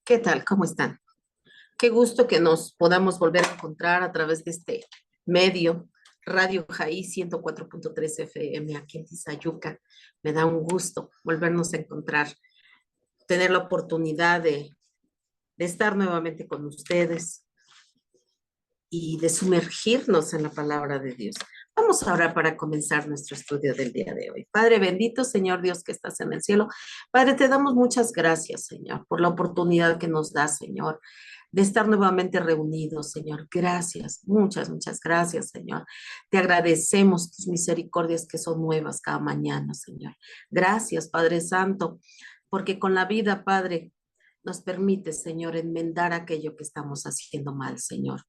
¿Qué tal? ¿Cómo están? Qué gusto que nos podamos volver a encontrar a través de este medio, Radio Jaí 104.3 FM aquí en Tizayuca. Me da un gusto volvernos a encontrar, tener la oportunidad de estar nuevamente con ustedes y de sumergirnos en la palabra de Dios. Vamos ahora para comenzar nuestro estudio del día de hoy. Padre bendito, Señor Dios que estás en el cielo. Padre, te damos muchas gracias, Señor, por la oportunidad que nos da, Señor, de estar nuevamente reunidos, Señor. Gracias, muchas gracias, Señor. Te agradecemos tus misericordias que son nuevas cada mañana, Señor. Gracias, Padre Santo, porque con la vida, Padre, nos permite, Señor, enmendar aquello que estamos haciendo mal, Señor.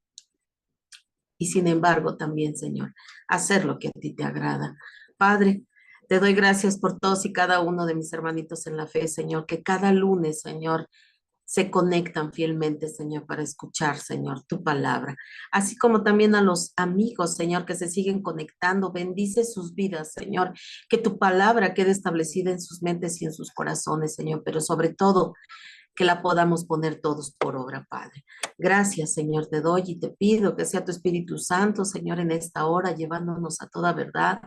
Y sin embargo, también, Señor, hacer lo que a ti te agrada. Padre, te doy gracias por todos y cada uno de mis hermanitos en la fe, Señor, que cada lunes, Señor, se conectan fielmente, Señor, para escuchar, Señor, tu palabra. Así como también a los amigos, Señor, que se siguen conectando. Bendice sus vidas, Señor. Que tu palabra quede establecida en sus mentes y en sus corazones, Señor. Pero sobre todo, que la podamos poner todos por obra, Padre. Gracias, Señor, te doy y te pido que sea tu Espíritu Santo, Señor, en esta hora, llevándonos a toda verdad,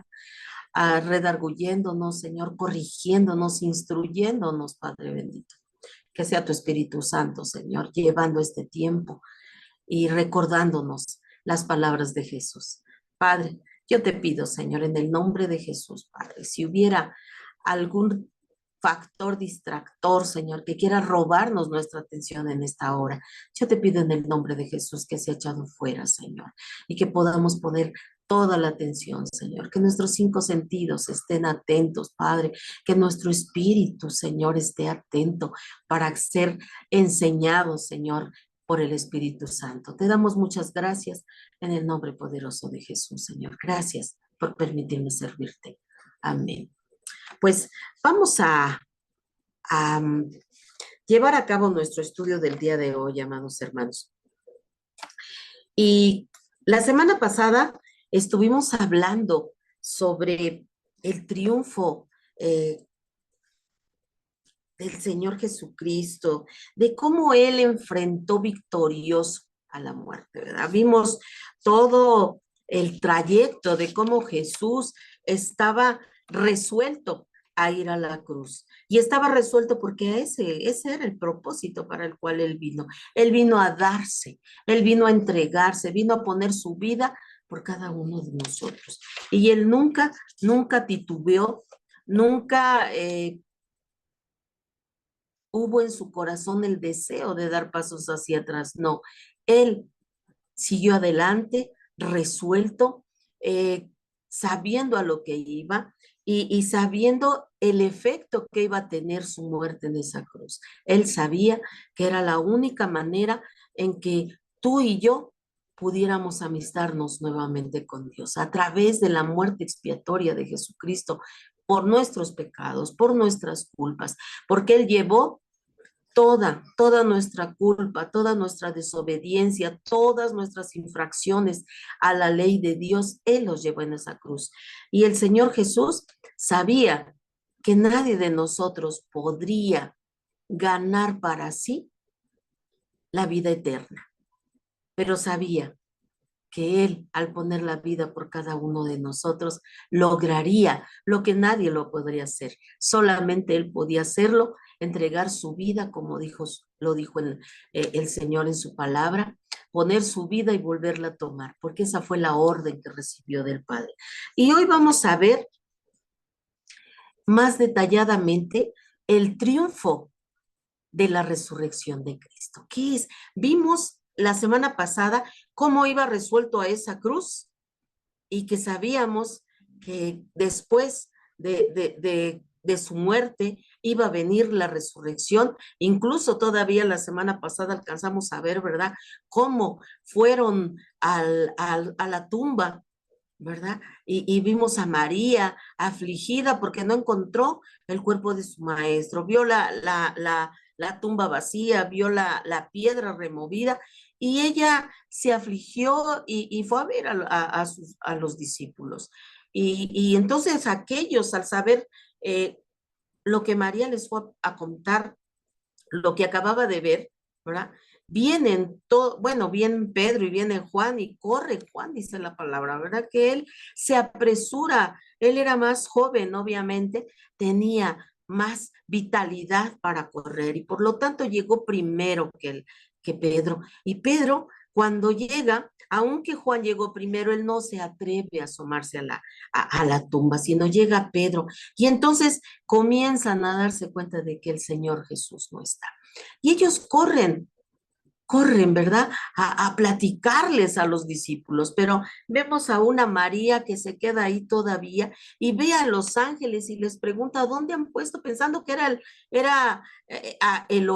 a redarguyéndonos, Señor, corrigiéndonos, instruyéndonos, Padre bendito. Que sea tu Espíritu Santo, Señor, llevando este tiempo y recordándonos las palabras de Jesús. Padre, yo te pido, Señor, en el nombre de Jesús, Padre, si hubiera algún factor distractor, Señor, que quiera robarnos nuestra atención en esta hora, yo te pido en el nombre de Jesús que sea echado fuera, Señor, y que podamos poner toda la atención, Señor, que nuestros cinco sentidos estén atentos, Padre, que nuestro espíritu, Señor, esté atento para ser enseñado, Señor, por el Espíritu Santo. Te damos muchas gracias en el nombre poderoso de Jesús, Señor. Gracias por permitirme servirte. Amén. Pues vamos a llevar a cabo nuestro estudio del día de hoy, amados hermanos. Y la semana pasada estuvimos hablando sobre el triunfo del Señor Jesucristo, de cómo Él enfrentó victorioso a la muerte, ¿verdad? Vimos todo el trayecto de cómo Jesús estaba resuelto a ir a la cruz. Y estaba resuelto porque ese era el propósito para el cual Él vino. Él vino a darse, Él vino a entregarse, vino a poner su vida por cada uno de nosotros. Y Él nunca titubeó, nunca hubo en su corazón el deseo de dar pasos hacia atrás. No, Él siguió adelante, resuelto, sabiendo a lo que iba y sabiendo el efecto que iba a tener su muerte en esa cruz. Él sabía que era la única manera en que tú y yo pudiéramos amistarnos nuevamente con Dios a través de la muerte expiatoria de Jesucristo por nuestros pecados, por nuestras culpas, porque Él llevó toda nuestra culpa, toda nuestra desobediencia, todas nuestras infracciones a la ley de Dios, Él los llevó en esa cruz. Y el Señor Jesús sabía que nadie de nosotros podría ganar para sí la vida eterna, pero sabía que Él, al poner la vida por cada uno de nosotros, lograría lo que nadie lo podría hacer. Solamente Él podía hacerlo, entregar su vida, como lo dijo el Señor en su palabra, poner su vida y volverla a tomar, porque esa fue la orden que recibió del Padre. Y hoy vamos a ver más detalladamente el triunfo de la resurrección de Cristo. ¿Qué es? Vimos la semana pasada cómo iba resuelto a esa cruz y que sabíamos que después de su muerte iba a venir la resurrección. Incluso todavía la semana pasada alcanzamos a ver, ¿verdad?, cómo fueron a la tumba, ¿verdad? Y vimos a María afligida porque no encontró el cuerpo de su maestro, vio la tumba vacía, vio la piedra removida y ella se afligió y fue a ver a los discípulos. Y entonces aquellos, al saber lo que María les fue a contar, lo que acababa de ver, ¿verdad? Vienen todo, bueno, vienen Pedro y viene Juan y corre Juan, dice la palabra, ¿verdad? Que él se apresura, él era más joven, obviamente, tenía más vitalidad para correr y por lo tanto llegó primero que Pedro. Y Pedro, cuando llega, aunque Juan llegó primero, él no se atreve a asomarse a la tumba, sino llega Pedro. Y entonces comienzan a darse cuenta de que el Señor Jesús no está. Y ellos corren, ¿verdad? A platicarles a los discípulos, pero vemos a una María que se queda ahí todavía y ve a los ángeles y les pregunta dónde han puesto, pensando que el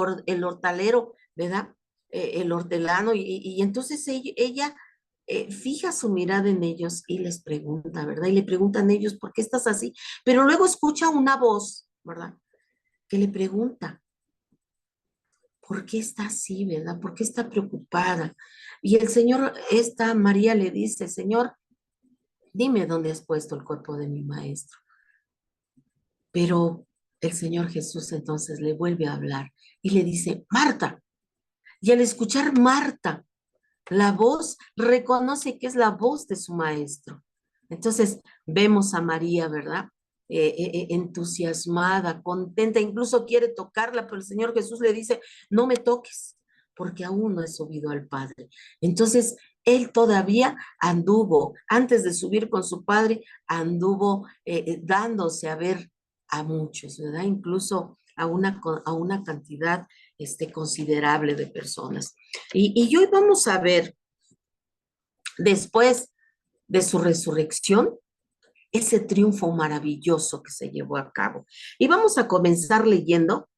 hortalero, ¿verdad? El hortelano, y entonces ella fija su mirada en ellos y les pregunta, ¿verdad? Y le preguntan ellos, ¿por qué estás así? Pero luego escucha una voz, ¿verdad? Que le pregunta, ¿por qué está así, verdad? ¿Por qué está preocupada? Y el Señor, esta María le dice, Señor, dime dónde has puesto el cuerpo de mi maestro. Pero el Señor Jesús entonces le vuelve a hablar y le dice, Marta. Y al escuchar Marta, la voz reconoce que es la voz de su maestro. Entonces vemos a María, ¿verdad? Entusiasmada, contenta, incluso quiere tocarla, pero el Señor Jesús le dice, no me toques, porque aún no he subido al Padre. Entonces, él todavía anduvo, antes de subir con su Padre, anduvo dándose a ver a muchos, ¿verdad? Incluso a una cantidad considerable de personas. Y hoy vamos a ver, después de su resurrección, ese triunfo maravilloso que se llevó a cabo. Y vamos a comenzar leyendo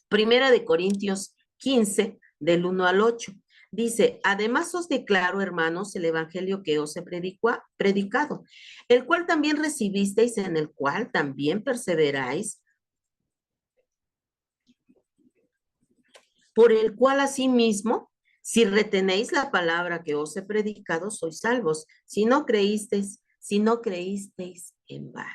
Primera de Corintios 15, del 1 al 8. Dice, además os declaro, hermanos, el evangelio que os he predicado, el cual también recibisteis, en el cual también perseveráis, por el cual asimismo, si retenéis la palabra que os he predicado, sois salvos, si no creísteis en vano.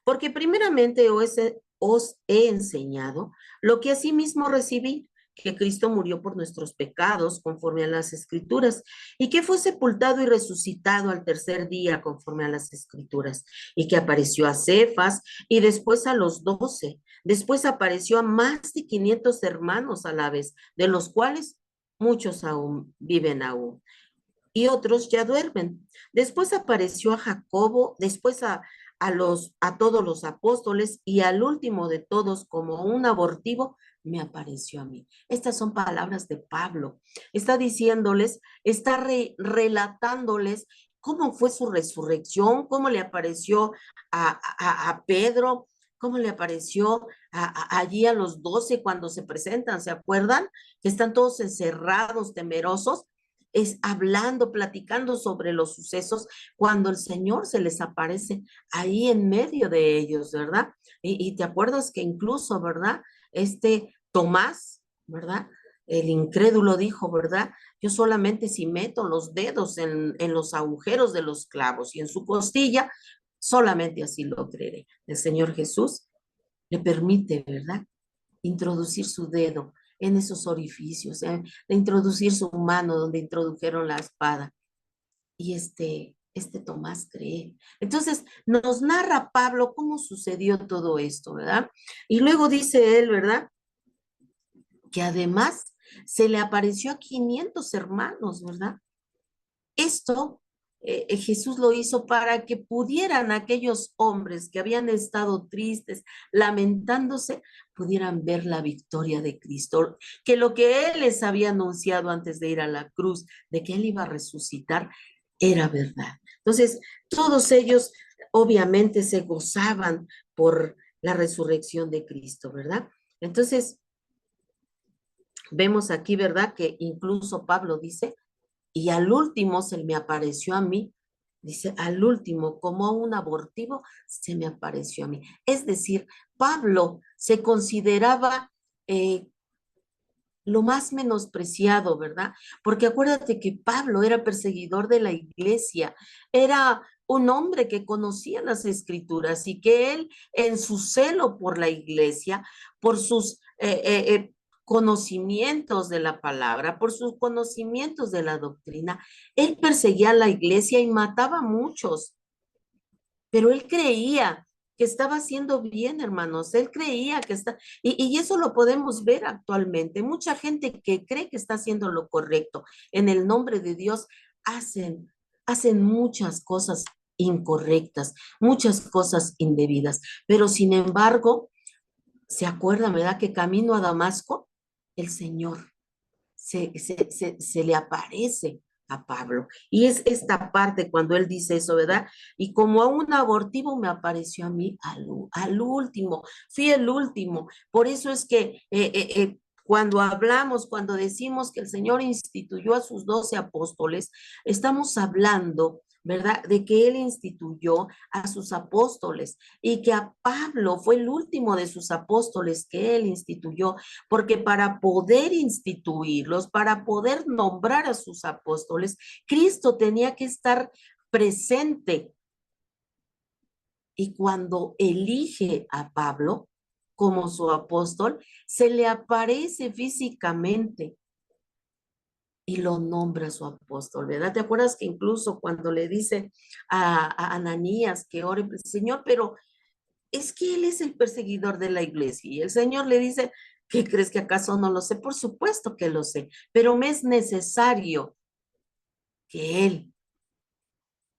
Porque primeramente os he enseñado lo que asimismo recibí, que Cristo murió por nuestros pecados conforme a las Escrituras, y que fue sepultado y resucitado al tercer día conforme a las Escrituras, y que apareció a Cefas y después a los 12. Después apareció a más de 500 hermanos a la vez, de los cuales muchos aún viven aún y otros ya duermen. Después apareció a Jacobo, después a todos los apóstoles y al último de todos, como un abortivo, me apareció a mí. Estas son palabras de Pablo. Está diciéndoles, está relatándoles cómo fue su resurrección, cómo le apareció a Pedro, cómo le apareció allí a los 12 cuando se presentan, ¿se acuerdan? Que están todos encerrados, temerosos, es hablando, platicando sobre los sucesos cuando el Señor se les aparece ahí en medio de ellos, ¿verdad? Y te acuerdas que incluso, ¿verdad? Tomás, ¿verdad? El incrédulo dijo, ¿verdad? Yo solamente si meto los dedos en los agujeros de los clavos y en su costilla, solamente así lo creeré. El Señor Jesús le permite, ¿verdad? Introducir su dedo en esos orificios, de introducir su mano donde introdujeron la espada. Y este Tomás cree. Entonces, nos narra Pablo cómo sucedió todo esto, ¿verdad? Y luego dice él, ¿verdad? Que además se le apareció a 500 hermanos, ¿verdad? Esto Jesús lo hizo para que pudieran aquellos hombres que habían estado tristes, lamentándose, pudieran ver la victoria de Cristo, que lo que Él les había anunciado antes de ir a la cruz, de que Él iba a resucitar, era verdad. Entonces, todos ellos obviamente se gozaban por la resurrección de Cristo, ¿verdad? Entonces, vemos aquí, ¿verdad? Que incluso Pablo dice, y al último se me apareció a mí, dice, al último, como un abortivo, se me apareció a mí. Es decir, Pablo se consideraba lo más menospreciado, ¿verdad? Porque acuérdate que Pablo era perseguidor de la iglesia, era un hombre que conocía las escrituras y que él, en su celo por la iglesia, por sus conocimientos de la palabra, por sus conocimientos de la doctrina, él perseguía a la iglesia y mataba a muchos, pero él creía que estaba haciendo bien, hermanos. Él creía que está, y eso lo podemos ver actualmente. Mucha gente que cree que está haciendo lo correcto en el nombre de Dios, hacen muchas cosas incorrectas, muchas cosas indebidas, pero sin embargo, ¿se acuerdan, verdad? Que camino a Damasco, el Señor se le aparece a Pablo. Y es esta parte cuando él dice eso, ¿verdad? Y como a un abortivo me apareció a mí al último, fui el último. Por eso es que cuando hablamos, cuando decimos que el Señor instituyó a sus 12 apóstoles, estamos hablando, ¿verdad? De que Él instituyó a sus apóstoles y que a Pablo fue el último de sus apóstoles que Él instituyó, porque para poder instituirlos, para poder nombrar a sus apóstoles, Cristo tenía que estar presente. Y cuando elige a Pablo como su apóstol, se le aparece físicamente y lo nombra su apóstol, ¿verdad? ¿Te acuerdas que incluso cuando le dice a Ananías que ore, Señor, pero es que él es el perseguidor de la iglesia? Y el Señor le dice, ¿qué crees, que acaso no lo sé? Por supuesto que lo sé, pero me es necesario que él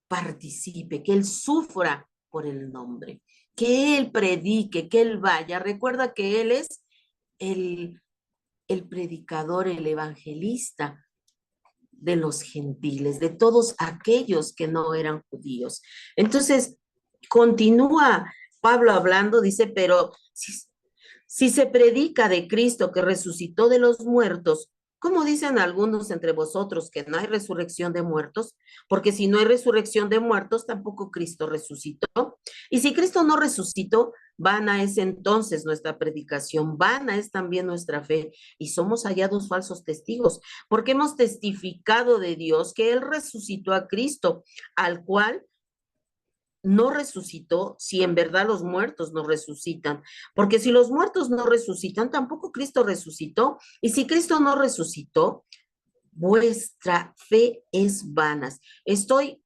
participe, que él sufra por el nombre, que él predique, que él vaya. Recuerda que él es el, el predicador, el evangelista de los gentiles, de todos aquellos que no eran judíos. Entonces, continúa Pablo hablando, dice, pero si se predica de Cristo que resucitó de los muertos, ¿cómo dicen algunos entre vosotros que no hay resurrección de muertos? Porque si no hay resurrección de muertos, tampoco Cristo resucitó. Y si Cristo no resucitó, vana es entonces nuestra predicación, vana es también nuestra fe, y somos hallados falsos testigos, porque hemos testificado de Dios que Él resucitó a Cristo, al cual no resucitó si en verdad los muertos no resucitan, porque si los muertos no resucitan, tampoco Cristo resucitó, y si Cristo no resucitó, vuestra fe es vana. Estoy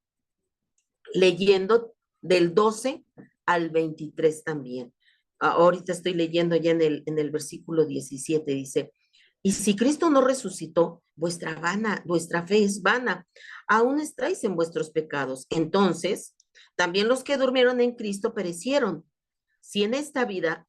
leyendo del 12 al 23 también. Ahorita estoy leyendo ya en el versículo 17, dice, y si Cristo no resucitó, vuestra fe es vana, aún estáis en vuestros pecados. Entonces, también los que durmieron en Cristo perecieron. Si en esta vida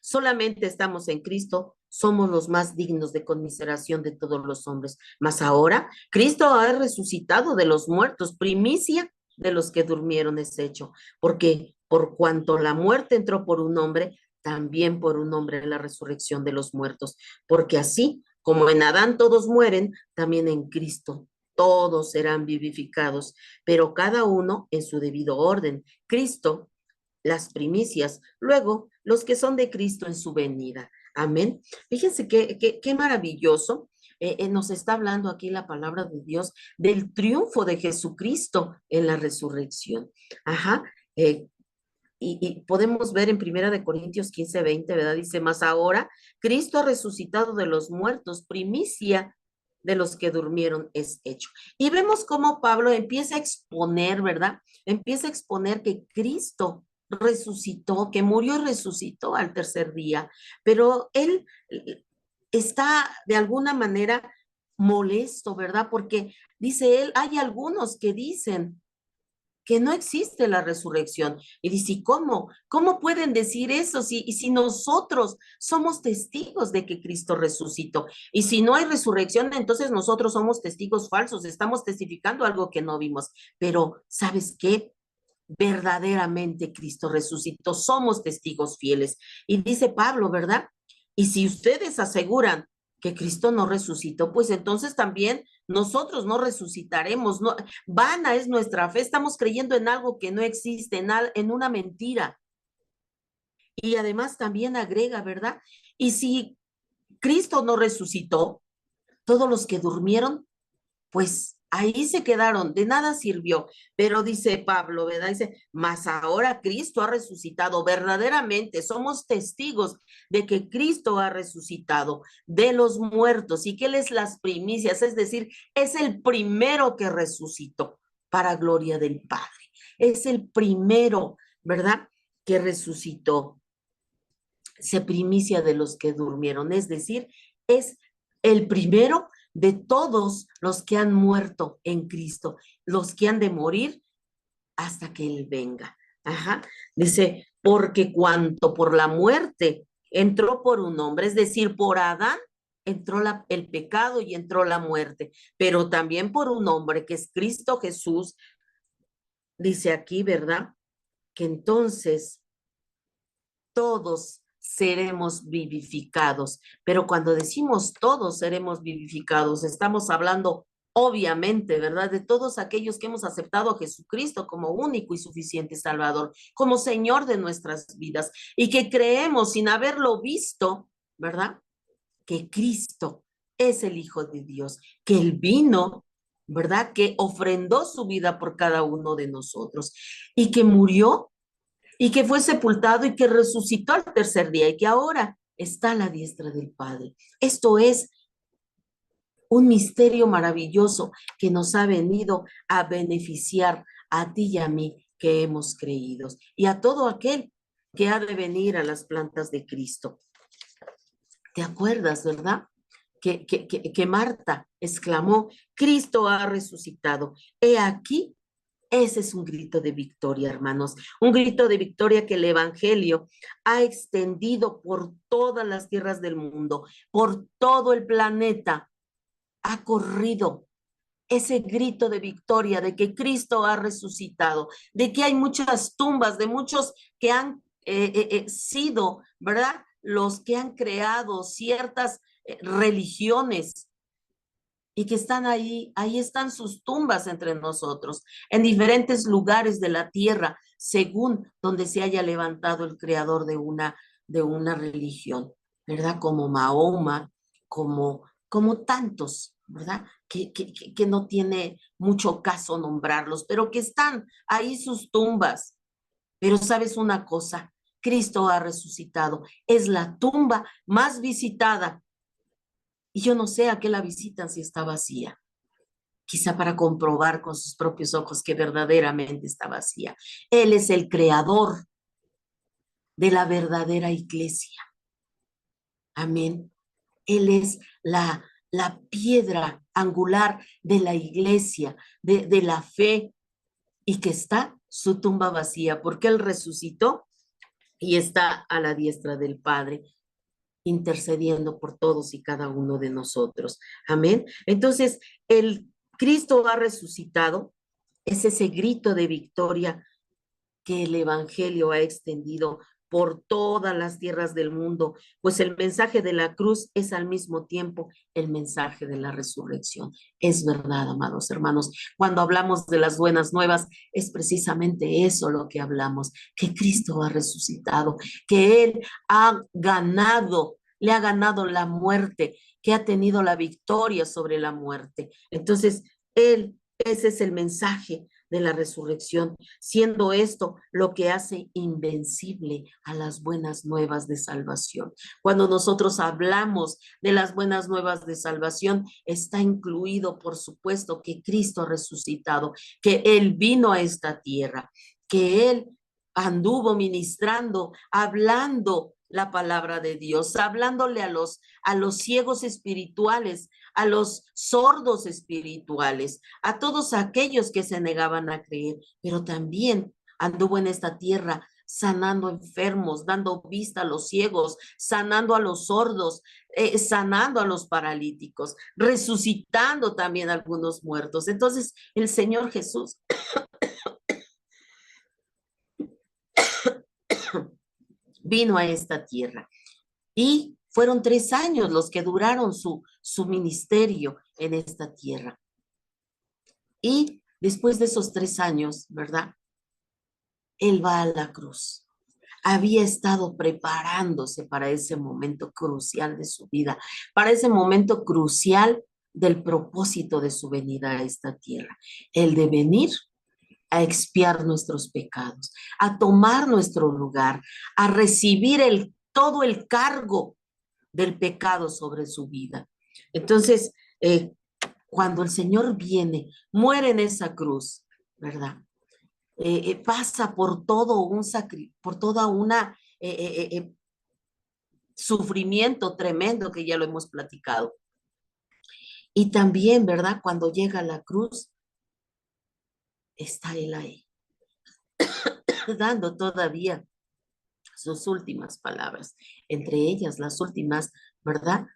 solamente estamos en Cristo, somos los más dignos de conmiseración de todos los hombres. Mas ahora, Cristo ha resucitado de los muertos, primicia de los que durmieron es hecho, porque por cuanto la muerte entró por un hombre, también por un hombre la resurrección de los muertos, porque así como en Adán todos mueren, también en Cristo todos serán vivificados, pero cada uno en su debido orden. Cristo las primicias, luego los que son de Cristo en su venida. Amén. Fíjense qué maravilloso. Nos está hablando aquí la palabra de Dios del triunfo de Jesucristo en la resurrección. Ajá. Y podemos ver en Primera de Corintios 15:20, ¿verdad? Dice, más ahora, Cristo ha resucitado de los muertos, primicia de los que durmieron es hecho. Y vemos cómo Pablo empieza a exponer, ¿verdad? Empieza a exponer que Cristo resucitó, que murió y resucitó al tercer día, pero él está de alguna manera molesto, ¿verdad? Porque dice él, hay algunos que dicen que no existe la resurrección. Y dice, ¿cómo? ¿Cómo pueden decir eso si nosotros somos testigos de que Cristo resucitó? Y si no hay resurrección, entonces nosotros somos testigos falsos, estamos testificando algo que no vimos. Pero, ¿sabes qué? Verdaderamente Cristo resucitó, somos testigos fieles. Y dice Pablo, ¿verdad? Y si ustedes aseguran que Cristo no resucitó, pues entonces también nosotros no resucitaremos. No, vana es nuestra fe, estamos creyendo en algo que no existe, en una mentira. Y además también agrega, ¿verdad? Y si Cristo no resucitó, todos los que durmieron, pues ahí se quedaron, de nada sirvió. Pero dice Pablo, ¿verdad? Dice, mas ahora Cristo ha resucitado, verdaderamente somos testigos de que Cristo ha resucitado de los muertos y que Él es las primicias, es decir, es el primero que resucitó para gloria del Padre. Es el primero, ¿verdad? Que resucitó, se primicia de los que durmieron, es decir, es el primero de todos los que han muerto en Cristo, los que han de morir hasta que Él venga. Ajá. Dice, porque cuanto por la muerte entró por un hombre, es decir, por Adán entró el pecado y entró la muerte, pero también por un hombre que es Cristo Jesús, dice aquí, ¿verdad? Que entonces todos seremos vivificados. Pero cuando decimos todos seremos vivificados, estamos hablando obviamente, ¿verdad? De todos aquellos que hemos aceptado a Jesucristo como único y suficiente Salvador, como Señor de nuestras vidas y que creemos sin haberlo visto, ¿verdad? Que Cristo es el Hijo de Dios, que Él vino, ¿verdad? Que ofrendó su vida por cada uno de nosotros y que murió y que fue sepultado y que resucitó al tercer día y que ahora está a la diestra del Padre. Esto es un misterio maravilloso que nos ha venido a beneficiar a ti y a mí que hemos creído y a todo aquel que ha de venir a las plantas de Cristo. ¿Te acuerdas, verdad? Que Marta exclamó, Cristo ha resucitado. He aquí. Ese es un grito de victoria, hermanos, un grito de victoria que el Evangelio ha extendido por todas las tierras del mundo, por todo el planeta. Ha corrido ese grito de victoria de que Cristo ha resucitado, de que hay muchas tumbas, de muchos que han sido, ¿verdad? Los que han creado ciertas religiones y que están ahí están sus tumbas entre nosotros, en diferentes lugares de la tierra, según donde se haya levantado el creador de una religión, ¿verdad? Como Mahoma, como tantos, ¿verdad? Que no tiene mucho caso nombrarlos, pero que están ahí sus tumbas. Pero sabes una cosa, Cristo ha resucitado, es la tumba más visitada y yo no sé a qué la visitan si está vacía. Quizá para comprobar con sus propios ojos que verdaderamente está vacía. Él es el creador de la verdadera iglesia. Amén. Él es la piedra angular de la iglesia, de la fe, y que está su tumba vacía, porque Él resucitó y está a la diestra del Padre, intercediendo por todos y cada uno de nosotros. Amén. Entonces, el Cristo ha resucitado, es ese grito de victoria que el Evangelio ha extendido por todas las tierras del mundo, pues el mensaje de la cruz es al mismo tiempo el mensaje de la resurrección. Es verdad, amados hermanos, cuando hablamos de las buenas nuevas, es precisamente eso lo que hablamos, que Cristo ha resucitado, que Él ha ganado, le ha ganado la muerte, que ha tenido la victoria sobre la muerte. Entonces, ese es el mensaje de la resurrección, siendo esto lo que hace invencible a las buenas nuevas de salvación. Cuando nosotros hablamos de las buenas nuevas de salvación, está incluido, por supuesto, que Cristo ha resucitado, que Él vino a esta tierra, que Él anduvo ministrando, hablando la palabra de Dios, hablándole a los ciegos espirituales, a los sordos espirituales, a todos aquellos que se negaban a creer, pero también anduvo en esta tierra sanando enfermos, dando vista a los ciegos, sanando a los sordos, sanando a los paralíticos, resucitando también a algunos muertos. Entonces, el Señor Jesús vino a esta tierra y fueron 3 años los que duraron su ministerio en esta tierra. Y después de esos 3 años, ¿verdad? Él va a la cruz. Había estado preparándose para ese momento crucial de su vida, para ese momento crucial del propósito de su venida a esta tierra, el de venir a expiar nuestros pecados, a tomar nuestro lugar, a recibir todo el cargo del pecado sobre su vida. Entonces, cuando el Señor viene, muere en esa cruz, ¿verdad? Pasa por todo por toda una sufrimiento tremendo que ya lo hemos platicado. Y también, ¿verdad? Cuando llega a la cruz, está Él ahí, dando todavía sus últimas palabras, entre ellas las últimas, ¿verdad?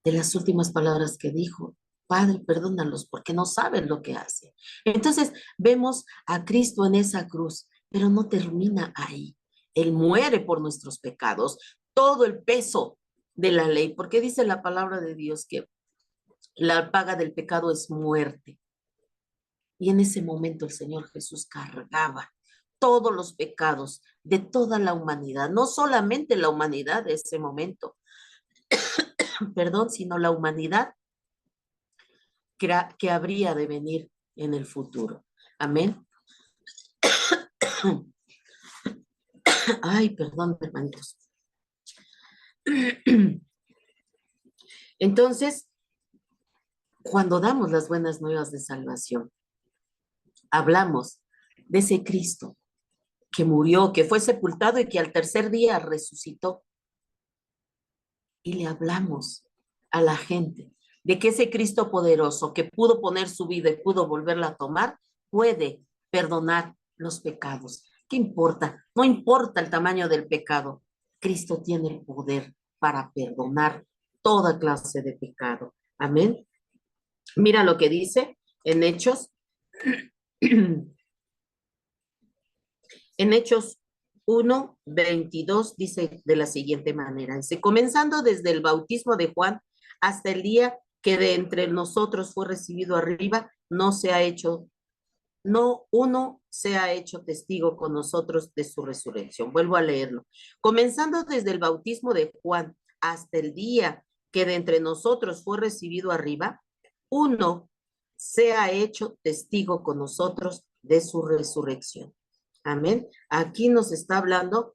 De las últimas palabras que dijo: Padre, perdónalos porque no saben lo que hacen. Entonces vemos a Cristo en esa cruz, pero no termina ahí. Él muere por nuestros pecados, todo el peso de la ley, porque dice la palabra de Dios que la paga del pecado es muerte. Y en ese momento el Señor Jesús cargaba todos los pecados de toda la humanidad, no solamente la humanidad de ese momento, perdón, sino la humanidad que habría de venir en el futuro. Amén. Ay, perdón, hermanitos. Entonces, cuando damos las buenas nuevas de salvación, hablamos de ese Cristo que murió, que fue sepultado y que al tercer día resucitó. Y le hablamos a la gente de que ese Cristo poderoso que pudo poner su vida y pudo volverla a tomar, puede perdonar los pecados. ¿Qué importa? No importa el tamaño del pecado. Cristo tiene el poder para perdonar toda clase de pecado. Amén. Mira lo que dice en Hechos. En Hechos 1:22 dice de la siguiente manera: dice, comenzando desde el bautismo de Juan hasta el día que de entre nosotros fue recibido arriba, no uno se ha hecho testigo con nosotros de su resurrección. Vuelvo a leerlo. Comenzando desde el bautismo de Juan hasta el día que de entre nosotros fue recibido arriba, uno se ha hecho testigo con nosotros de su resurrección. Amén. Aquí nos está hablando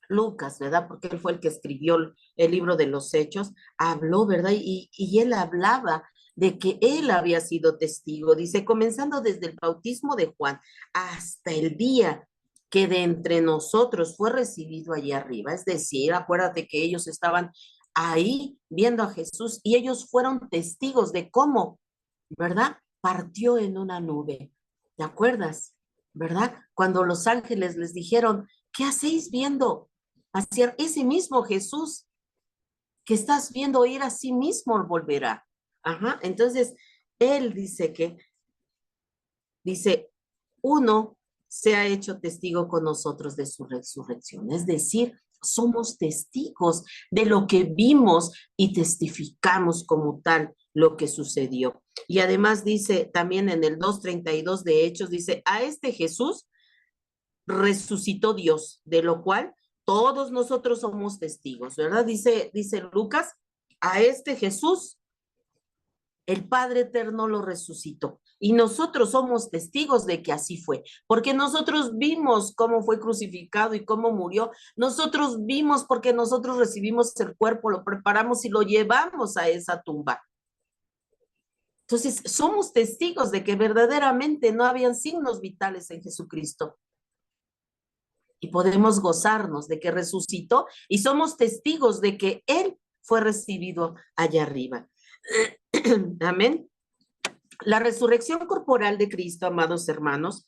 Lucas, ¿verdad? Porque él fue el que escribió el libro de los Hechos, habló, ¿verdad? Y él hablaba de que él había sido testigo. Dice, comenzando desde el bautismo de Juan hasta el día que de entre nosotros fue recibido allá arriba. Es decir, acuérdate que ellos estaban ahí viendo a Jesús y ellos fueron testigos de cómo, ¿verdad? Partió en una nube. ¿Te acuerdas? ¿Verdad? Cuando los ángeles les dijeron, ¿qué hacéis viendo hacia ese mismo Jesús que estás viendo ir a sí mismo volverá? Ajá, entonces él dice, uno se ha hecho testigo con nosotros de su resurrección, es decir, somos testigos de lo que vimos y testificamos como tal lo que sucedió. Y además dice también en el 2:32 de Hechos, dice, a este Jesús resucitó Dios, de lo cual todos nosotros somos testigos, ¿verdad? Dice Lucas, a este Jesús el Padre Eterno lo resucitó. Y nosotros somos testigos de que así fue, porque nosotros vimos cómo fue crucificado y cómo murió. Nosotros vimos porque nosotros recibimos el cuerpo, lo preparamos y lo llevamos a esa tumba. Entonces, somos testigos de que verdaderamente no habían signos vitales en Jesucristo. Y podemos gozarnos de que resucitó y somos testigos de que Él fue recibido allá arriba. Amén. La resurrección corporal de Cristo, amados hermanos,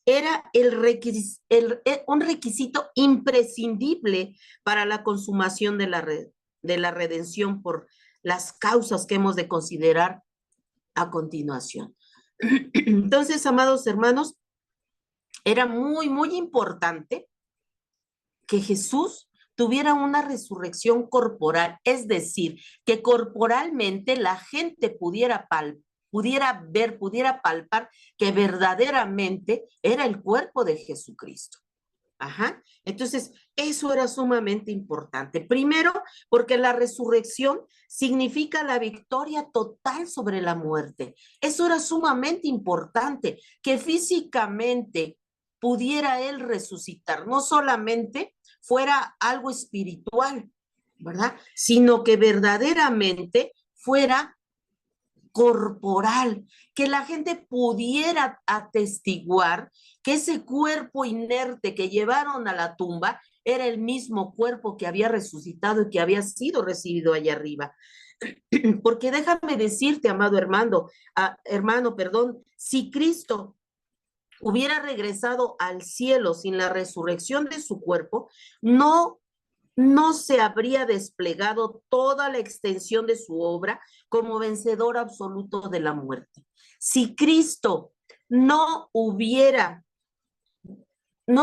era un requisito imprescindible para la consumación de la redención por las causas que hemos de considerar a continuación. Entonces, amados hermanos, era muy, muy importante que Jesús tuviera una resurrección corporal, es decir, que corporalmente la gente pudiera ver, pudiera palpar que verdaderamente era el cuerpo de Jesucristo. Ajá. Entonces, eso era sumamente importante. Primero, porque la resurrección significa la victoria total sobre la muerte. Eso era sumamente importante, que físicamente pudiera él resucitar, no solamente fuera algo espiritual, ¿verdad? Sino que verdaderamente fuera corporal, que la gente pudiera atestiguar que ese cuerpo inerte que llevaron a la tumba era el mismo cuerpo que había resucitado y que había sido recibido allá arriba. Porque déjame decirte, amado hermano, perdón, si Cristo hubiera regresado al cielo sin la resurrección de su cuerpo, no se habría desplegado toda la extensión de su obra como vencedor absoluto de la muerte. Si Cristo no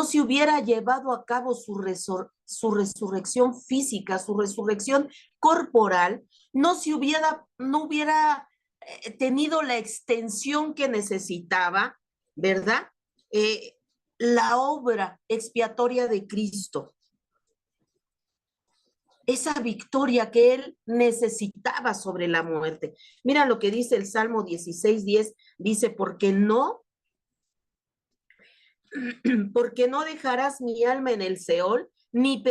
se hubiera llevado a cabo su resurrección física, su resurrección corporal, no hubiera tenido la extensión que necesitaba, ¿verdad? La obra expiatoria de Cristo, esa victoria que él necesitaba sobre la muerte. Mira lo que dice el Salmo 16:10, dice, porque no dejarás mi alma en el Seol, ni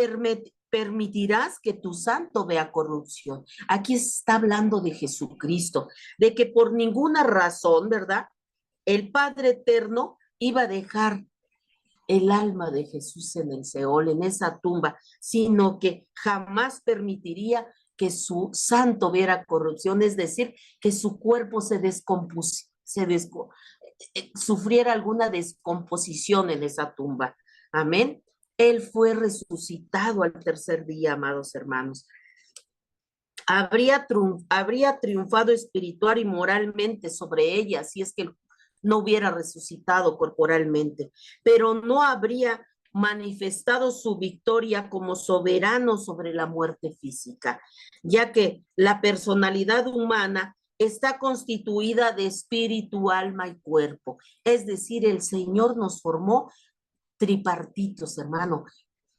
permitirás que tu santo vea corrupción. Aquí está hablando de Jesucristo, de que por ninguna razón, ¿verdad? El Padre Eterno iba a dejar el alma de Jesús en el Seol, en esa tumba, sino que jamás permitiría que su santo viera corrupción, es decir, que su cuerpo sufriera alguna descomposición en esa tumba. Amén. Él fue resucitado al tercer día, amados hermanos. Habría triunfado espiritual y moralmente sobre ella si es que no hubiera resucitado corporalmente, pero no habría manifestado su victoria como soberano sobre la muerte física, ya que la personalidad humana está constituida de espíritu, alma y cuerpo. Es decir, el Señor nos formó tripartitos, hermano,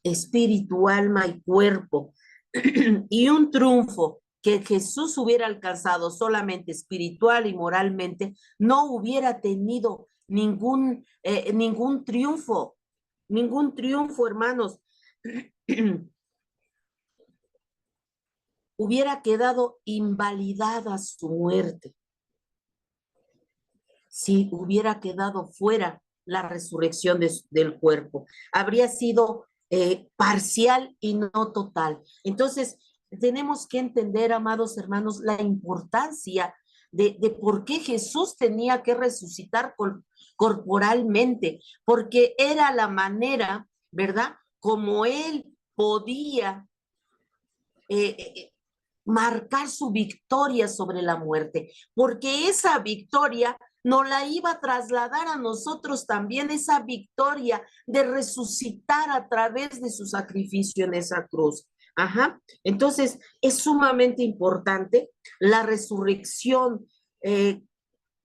espíritu, alma y cuerpo. Y un triunfo que Jesús hubiera alcanzado solamente espiritual y moralmente, no hubiera tenido ningún triunfo, hermanos. Hubiera quedado invalidada su muerte si hubiera quedado fuera la resurrección del cuerpo. Habría sido parcial y no total. Entonces, tenemos que entender, amados hermanos, la importancia de por qué Jesús tenía que resucitar corporalmente, porque era la manera, ¿verdad? Como él podía marcar su victoria sobre la muerte, porque esa victoria nos la iba a trasladar a nosotros también, esa victoria de resucitar a través de su sacrificio en esa cruz. Ajá. Entonces, es sumamente importante la resurrección,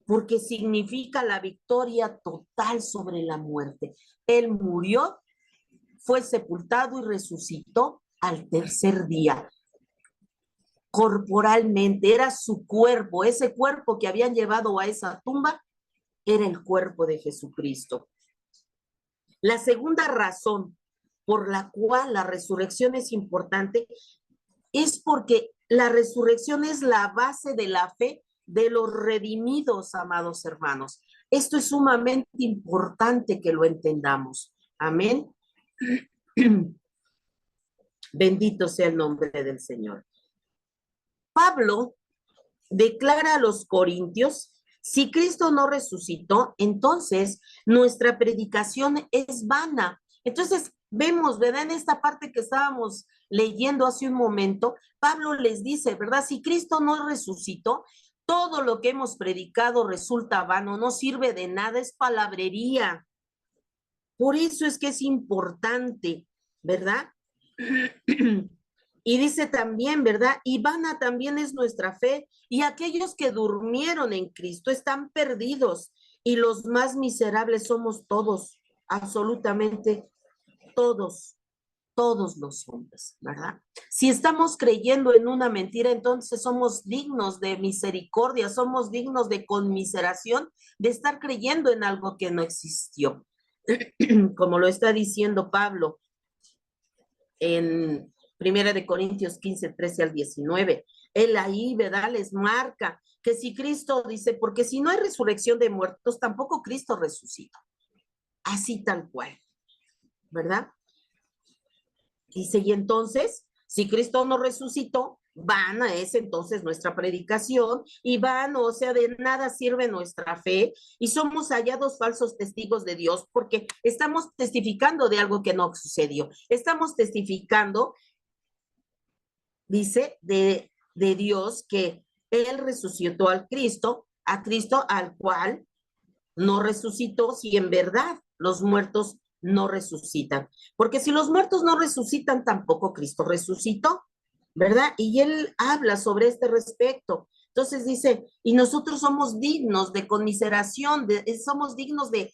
porque significa la victoria total sobre la muerte. Él murió, fue sepultado y resucitó al tercer día. Corporalmente, era su cuerpo, ese cuerpo que habían llevado a esa tumba, era el cuerpo de Jesucristo. La segunda razón por la cual la resurrección es importante es porque la resurrección es la base de la fe de los redimidos, amados hermanos. Esto es sumamente importante que lo entendamos. Amén. Bendito sea el nombre del Señor. Pablo declara a los corintios, si Cristo no resucitó, entonces nuestra predicación es vana. Entonces vemos, ¿verdad? En esta parte que estábamos leyendo hace un momento, Pablo les dice, ¿verdad? Si Cristo no resucitó, todo lo que hemos predicado resulta vano, no sirve de nada, es palabrería. Por eso es que es importante, ¿verdad? Y dice también, ¿verdad? Y vana también es nuestra fe, y aquellos que durmieron en Cristo están perdidos, y los más miserables somos todos, absolutamente todos los hombres, ¿verdad? Si estamos creyendo en una mentira, entonces somos dignos de misericordia, somos dignos de conmiseración, de estar creyendo en algo que no existió. Como lo está diciendo Pablo en Primera de Corintios 15, 13 al 19. Él ahí, ¿verdad? Les marca que si Cristo dice, porque si no hay resurrección de muertos, tampoco Cristo resucita. Así tal cual, ¿verdad? Dice, y entonces, si Cristo no resucitó, vana es entonces nuestra predicación y vano, o sea, de nada sirve nuestra fe y somos hallados falsos testigos de Dios porque estamos testificando de algo que no sucedió. Estamos testificando, dice, de Dios que Él resucitó a Cristo al cual no resucitó, si en verdad los muertos no resucitan. Porque si los muertos no resucitan, tampoco Cristo resucitó, ¿verdad? Y él habla sobre este respecto. Entonces dice, y nosotros somos dignos de conmiseración, somos dignos de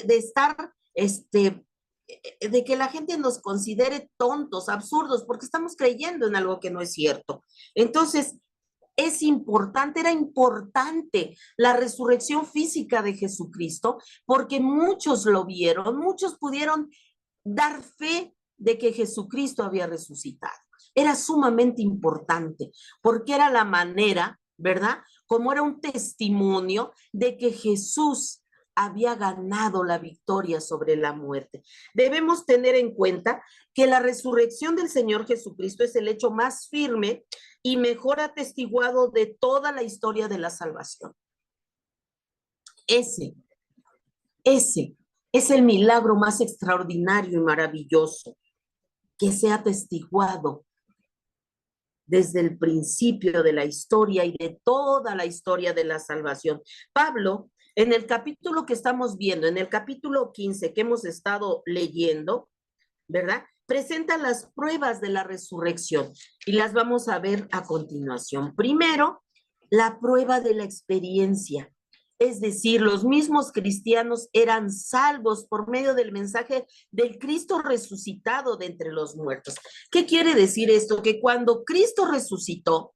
estar, de que la gente nos considere tontos, absurdos, porque estamos creyendo en algo que no es cierto. Entonces, es importante, era importante la resurrección física de Jesucristo, porque muchos lo vieron, muchos pudieron dar fe de que Jesucristo había resucitado. Era sumamente importante, porque era la manera, ¿verdad? Como era un testimonio de que Jesús había ganado la victoria sobre la muerte. Debemos tener en cuenta que la resurrección del Señor Jesucristo es el hecho más firme y mejor atestiguado de toda la historia de la salvación. Ese es el milagro más extraordinario y maravilloso que se ha atestiguado desde el principio de la historia y de toda la historia de la salvación. Pablo, en el capítulo que estamos viendo, en el capítulo 15 que hemos estado leyendo, ¿verdad? Presenta las pruebas de la resurrección y las vamos a ver a continuación. Primero, la prueba de la experiencia. Es decir, los mismos cristianos eran salvos por medio del mensaje del Cristo resucitado de entre los muertos. ¿Qué quiere decir esto? Que cuando Cristo resucitó,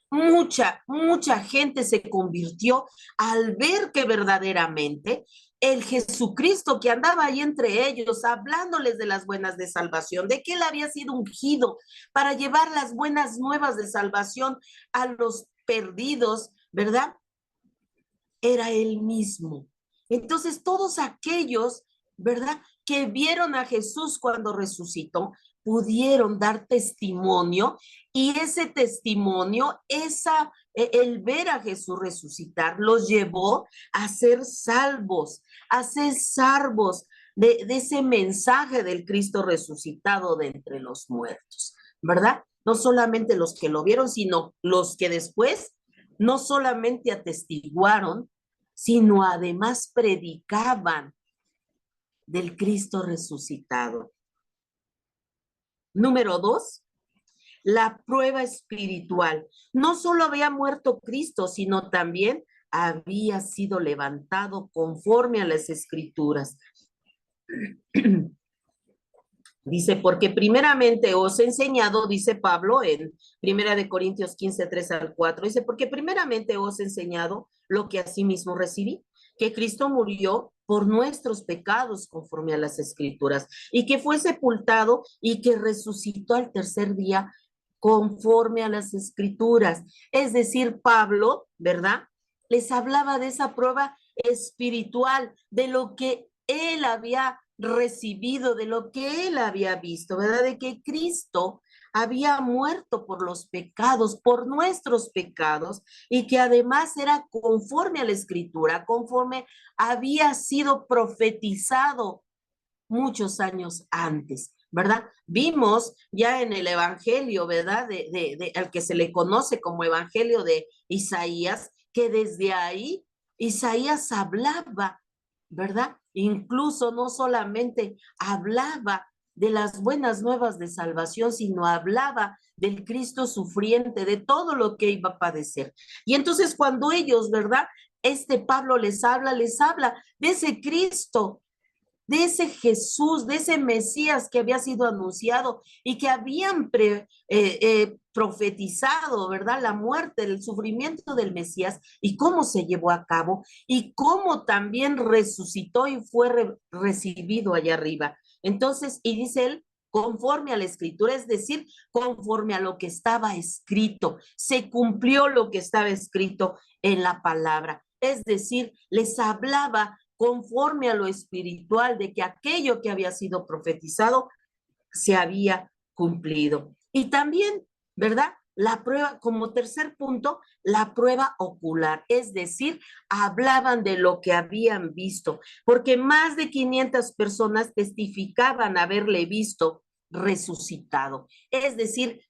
mucha gente se convirtió al ver que verdaderamente el Jesucristo que andaba ahí entre ellos, hablándoles de las buenas de salvación, de que él había sido ungido para llevar las buenas nuevas de salvación a los perdidos, ¿verdad? Era él mismo. Entonces todos aquellos, ¿verdad?, que vieron a Jesús cuando resucitó, pudieron dar testimonio y ese testimonio, el ver a Jesús resucitar, los llevó a ser salvos de ese mensaje del Cristo resucitado de entre los muertos, ¿verdad? No solamente los que lo vieron, sino los que después no solamente atestiguaron, sino además predicaban del Cristo resucitado. Número 2, la prueba espiritual. No solo había muerto Cristo, sino también había sido levantado conforme a las Escrituras. Dice, porque primeramente os he enseñado, dice Pablo en Primera de Corintios 15, 3 al 4, dice, porque primeramente os he enseñado lo que asimismo recibí, que Cristo murió por nuestros pecados conforme a las Escrituras, y que fue sepultado y que resucitó al tercer día conforme a las Escrituras. Es decir, Pablo, ¿verdad?, les hablaba de esa prueba espiritual, de lo que él había recibido, de lo que él había visto, ¿verdad? De que Cristo había muerto por los pecados, por nuestros pecados, y que además era conforme a la Escritura, conforme había sido profetizado muchos años antes, ¿verdad? Vimos ya en el Evangelio, ¿verdad? Al que se le conoce como Evangelio de Isaías, que desde ahí Isaías hablaba, ¿verdad? Incluso no solamente hablaba de las buenas nuevas de salvación, sino hablaba del Cristo sufriente, de todo lo que iba a padecer. Y entonces cuando ellos, ¿verdad? Pablo les habla de ese Cristo de ese Jesús, de ese Mesías que había sido anunciado y que habían profetizado, ¿verdad? La muerte, el sufrimiento del Mesías y cómo se llevó a cabo y cómo también resucitó y fue recibido allá arriba. Entonces, y dice él, conforme a la escritura, es decir, conforme a lo que estaba escrito, se cumplió lo que estaba escrito en la palabra. Es decir, les hablaba conforme a lo espiritual de que aquello que había sido profetizado se había cumplido. Y también, ¿verdad? La prueba, como tercer punto, la prueba ocular, es decir, hablaban de lo que habían visto, porque más de 500 personas testificaban haberle visto resucitado. Es decir,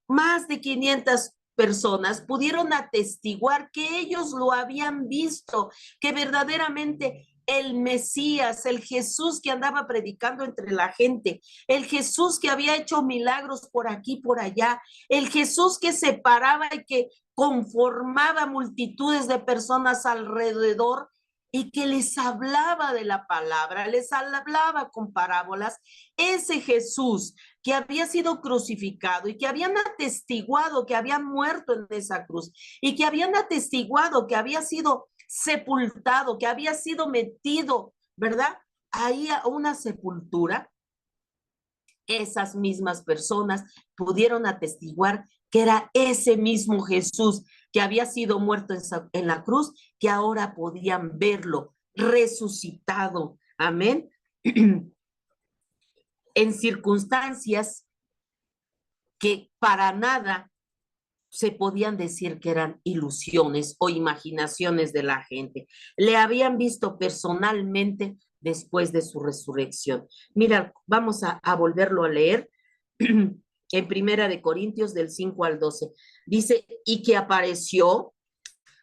más de 500 personas pudieron atestiguar que ellos lo habían visto, que verdaderamente el Mesías, el Jesús que andaba predicando entre la gente, el Jesús que había hecho milagros por aquí, por allá, el Jesús que separaba y que conformaba multitudes de personas alrededor y que les hablaba de la palabra, les hablaba con parábolas, ese Jesús que había sido crucificado y que habían atestiguado que había muerto en esa cruz y que habían atestiguado que había sido sepultado, que había sido metido, ¿verdad? Ahí a una sepultura, esas mismas personas pudieron atestiguar que era ese mismo Jesús que había sido muerto en la cruz, que ahora podían verlo resucitado. Amén. En circunstancias que para nada se podían decir que eran ilusiones o imaginaciones de la gente. Le habían visto personalmente después de su resurrección. Mira, vamos a volverlo a leer en Primera de Corintios del 5 al 12. Dice, y que apareció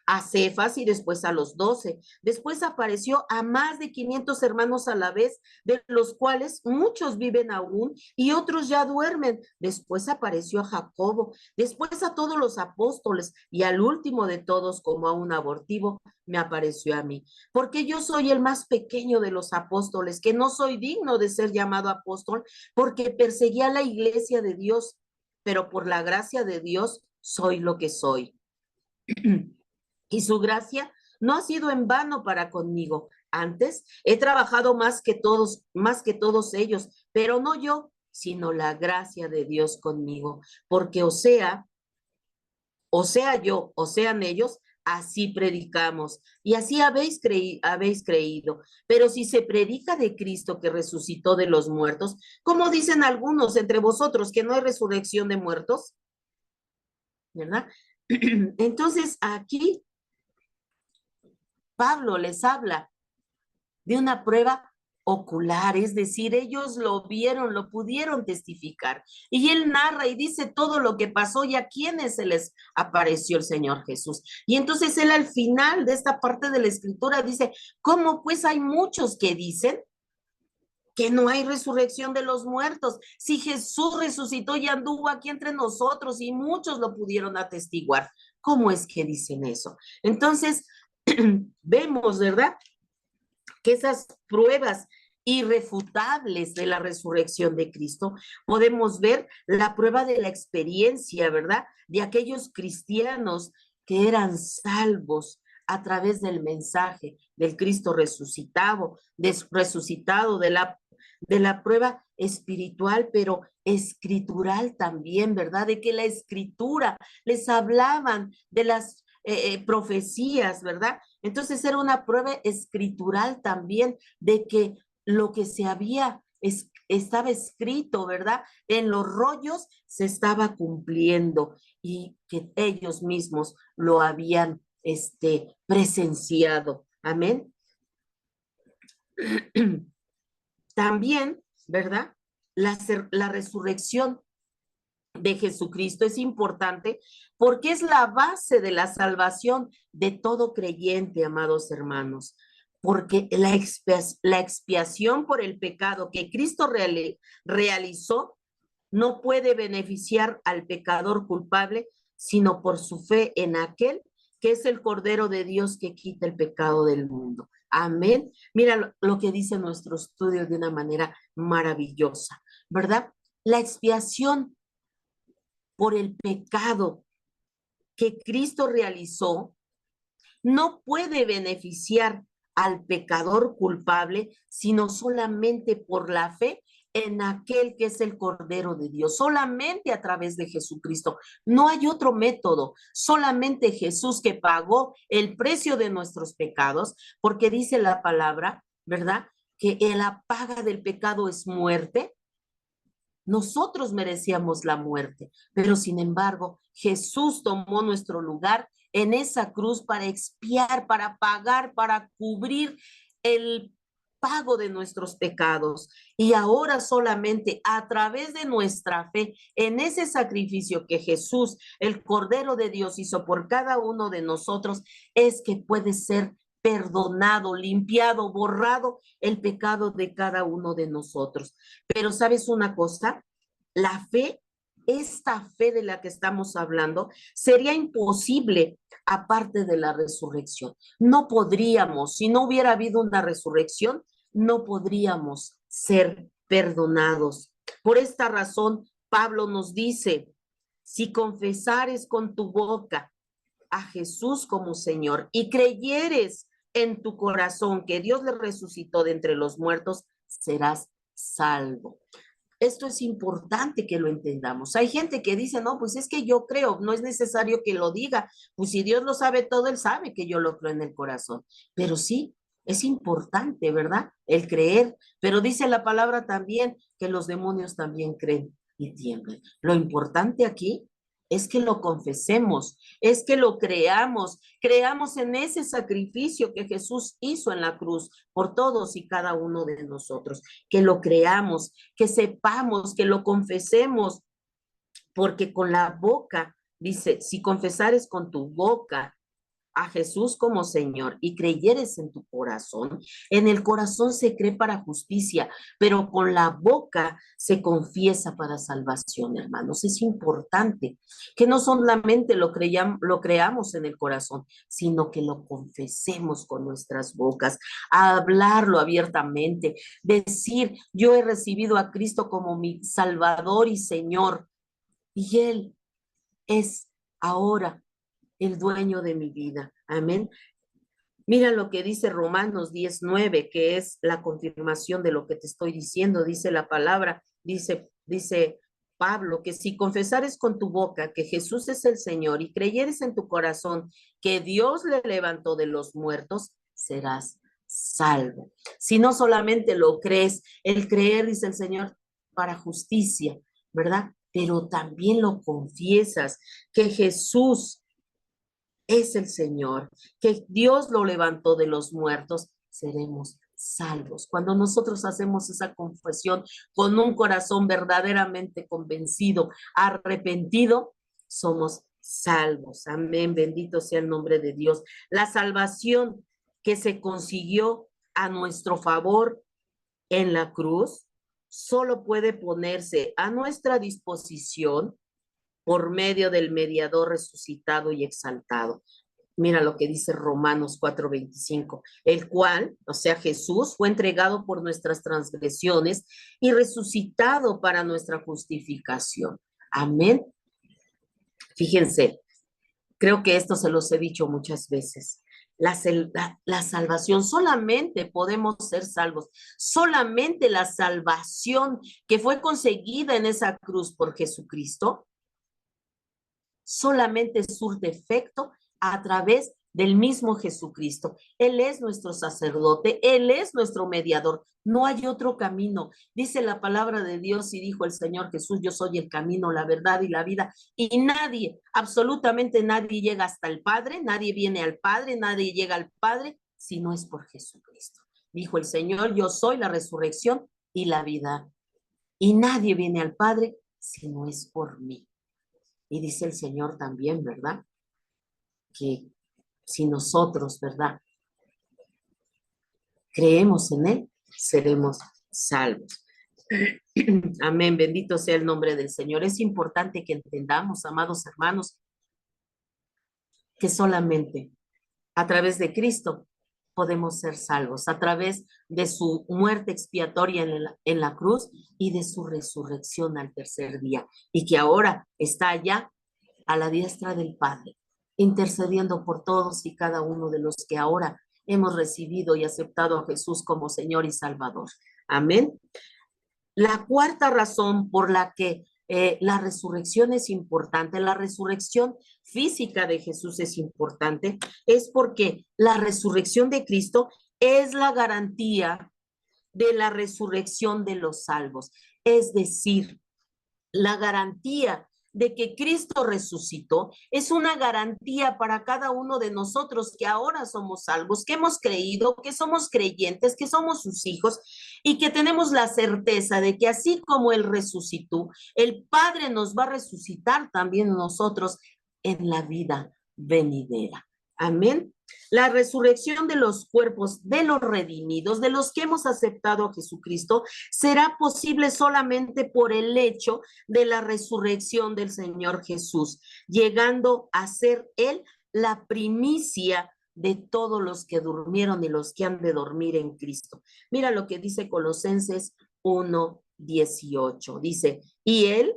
a Cefas y después a los 12. Después apareció a más de 500 hermanos a la vez, de los cuales muchos viven aún y otros ya duermen. Después apareció a Jacobo, después a todos los apóstoles y al último de todos, como a un abortivo, me apareció a mí. Porque yo soy el más pequeño de los apóstoles, que no soy digno de ser llamado apóstol, porque perseguía la iglesia de Dios, pero por la gracia de Dios soy lo que soy. Y su gracia no ha sido en vano para conmigo. Antes he trabajado más que todos ellos, pero no yo, sino la gracia de Dios conmigo. Porque o sea yo, o sean ellos, así predicamos. Y así habéis creído. Pero si se predica de Cristo que resucitó de los muertos, como dicen algunos entre vosotros que no hay resurrección de muertos, ¿verdad? Entonces aquí Pablo les habla de una prueba ocular, es decir, ellos lo vieron, lo pudieron testificar. Y él narra y dice todo lo que pasó y a quienes se les apareció el Señor Jesús. Y entonces él al final de esta parte de la escritura dice, ¿cómo pues hay muchos que dicen que no hay resurrección de los muertos? Si Jesús resucitó y anduvo aquí entre nosotros y muchos lo pudieron atestiguar, ¿cómo es que dicen eso? Entonces, vemos, ¿verdad?, que esas pruebas irrefutables de la resurrección de Cristo, podemos ver la prueba de la experiencia, ¿verdad?, de aquellos cristianos que eran salvos a través del mensaje del Cristo resucitado, de la prueba espiritual, pero escritural también, ¿verdad? De que la escritura les hablaban de las profecías, ¿verdad? Entonces era una prueba escritural también de que lo que se había estaba escrito, ¿verdad? En los rollos se estaba cumpliendo y que ellos mismos lo habían presenciado. Amén. También, ¿verdad? La resurrección de Jesucristo es importante porque es la base de la salvación de todo creyente, amados hermanos, porque la expiación por el pecado que Cristo realizó no puede beneficiar al pecador culpable, sino por su fe en aquel que es el Cordero de Dios que quita el pecado del mundo. Amén. Mira lo que dice nuestro estudio de una manera maravillosa, ¿verdad? La expiación por el pecado que Cristo realizó no puede beneficiar al pecador culpable, sino solamente por la fe en aquel que es el Cordero de Dios, solamente a través de Jesucristo. No hay otro método, solamente Jesús que pagó el precio de nuestros pecados, porque dice la palabra, ¿verdad? Que la paga del pecado es muerte. Nosotros merecíamos la muerte, pero sin embargo, Jesús tomó nuestro lugar en esa cruz para expiar, para pagar, para cubrir el pago de nuestros pecados. Y ahora solamente a través de nuestra fe en ese sacrificio que Jesús, el Cordero de Dios, hizo por cada uno de nosotros, es que puede ser perdonado, limpiado, borrado el pecado de cada uno de nosotros. Pero ¿sabes una cosa? La fe, esta fe de la que estamos hablando, sería imposible aparte de la resurrección. No podríamos, si no hubiera habido una resurrección, no podríamos ser perdonados. Por esta razón, Pablo nos dice, si confesares con tu boca a Jesús como Señor y creyeres en tu corazón que Dios le resucitó de entre los muertos, serás salvo. Esto es importante que lo entendamos. Hay gente que dice, no, pues es que yo creo, no es necesario que lo diga. Pues si Dios lo sabe todo, Él sabe que yo lo creo en el corazón. Pero sí, es importante, ¿verdad? El creer. Pero dice la palabra también que los demonios también creen y tiemblan. Lo importante aquí es que lo confesemos, es que lo creamos en ese sacrificio que Jesús hizo en la cruz por todos y cada uno de nosotros, que lo creamos, que sepamos, que lo confesemos, porque con la boca, dice, si confesares con tu boca a Jesús como Señor y creyeres en tu corazón, en el corazón se cree para justicia, pero con la boca se confiesa para salvación, hermanos. Es importante que no solamente lo creamos en el corazón, sino que lo confesemos con nuestras bocas, hablarlo abiertamente, decir, yo he recibido a Cristo como mi Salvador y Señor, y Él es ahora el dueño de mi vida. Amén. Mira lo que dice Romanos 19, que es la confirmación de lo que te estoy diciendo. Dice la palabra, dice Pablo, que si confesares con tu boca que Jesús es el Señor y creyeres en tu corazón que Dios le levantó de los muertos, serás salvo. Si no solamente lo crees, el creer, dice el Señor, para justicia, ¿verdad? Pero también lo confiesas, que Jesús es el Señor, que Dios lo levantó de los muertos, seremos salvos. Cuando nosotros hacemos esa confesión con un corazón verdaderamente convencido, arrepentido, somos salvos. Amén, bendito sea el nombre de Dios. La salvación que se consiguió a nuestro favor en la cruz solo puede ponerse a nuestra disposición por medio del mediador resucitado y exaltado. Mira lo que dice Romanos 4:25, el cual, o sea, Jesús, fue entregado por nuestras transgresiones y resucitado para nuestra justificación. Amén. Fíjense, creo que esto se los he dicho muchas veces. La salvación, solamente podemos ser salvos, solamente la salvación que fue conseguida en esa cruz por Jesucristo solamente surte efecto a través del mismo Jesucristo. Él es nuestro sacerdote, Él es nuestro mediador. No hay otro camino. Dice la palabra de Dios y dijo el Señor Jesús, yo soy el camino, la verdad y la vida. Y nadie, absolutamente nadie llega hasta el Padre, nadie viene al Padre, nadie llega al Padre si no es por Jesucristo. Dijo el Señor, yo soy la resurrección y la vida. Y nadie viene al Padre si no es por mí. Y dice el Señor también, ¿verdad? Que si nosotros, ¿verdad? Creemos en Él, seremos salvos. Amén, bendito sea el nombre del Señor. Es importante que entendamos, amados hermanos, que solamente a través de Cristo podemos ser salvos a través de su muerte expiatoria en la cruz y de su resurrección al tercer día, y que ahora está allá a la diestra del Padre, intercediendo por todos y cada uno de los que ahora hemos recibido y aceptado a Jesús como Señor y Salvador. Amén. La cuarta razón por la que la resurrección es importante, la resurrección física de Jesús es importante, es porque la resurrección de Cristo es la garantía de la resurrección de los salvos. Es decir, la garantía de que Cristo resucitó es una garantía para cada uno de nosotros que ahora somos salvos, que hemos creído, que somos creyentes, que somos sus hijos y que tenemos la certeza de que así como Él resucitó, el Padre nos va a resucitar también nosotros en la vida venidera. Amén. La resurrección de los cuerpos de los redimidos, de los que hemos aceptado a Jesucristo, será posible solamente por el hecho de la resurrección del Señor Jesús, llegando a ser Él la primicia de todos los que durmieron y los que han de dormir en Cristo. Mira lo que dice Colosenses 1:18. Dice, y Él,